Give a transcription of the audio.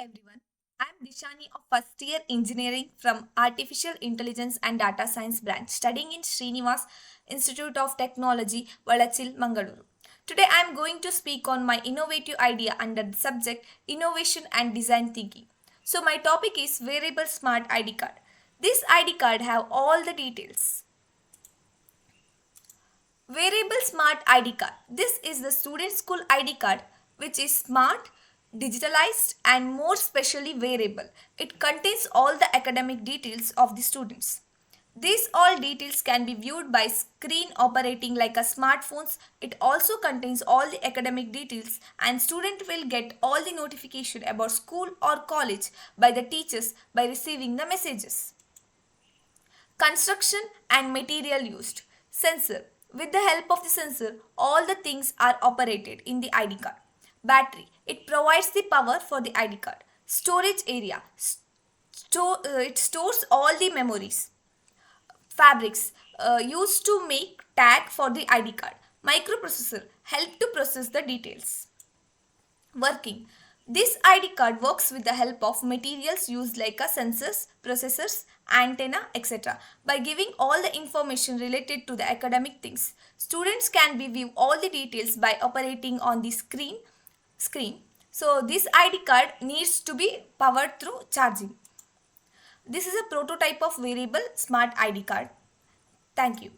everyone. I'm Dishani of first year engineering from Artificial Intelligence and Data Science branch studying in Srinivas Institute of Technology, Vadachil, Mangaluru. Today I'm going to speak on my innovative idea under the subject Innovation and Design Thinking. So my topic is Wearable Smart ID Card. This ID card have all the details. Wearable Smart ID Card. This is the student school ID card which is smart, digitalized and more specially wearable. It contains all the academic details of the students. These all details can be viewed by screen operating like a smartphones. It also contains all the academic details and student will get all the notification about school or college by the teachers by receiving the messages. Construction and material used. Sensor. With the help of the sensor, all the things are operated in the ID card. Battery. It provides the power for the ID card. Storage area. It stores all the memories. Fabrics. Used to make tag for the ID card. Microprocessor. Help to process the details. Working. This ID card works with the help of materials used like sensors, processors, antenna, etc. By giving all the information related to the academic things, students can view all the details by operating on the screen. So this ID card needs to be powered through charging. This is a prototype of wearable smart ID card. Thank you.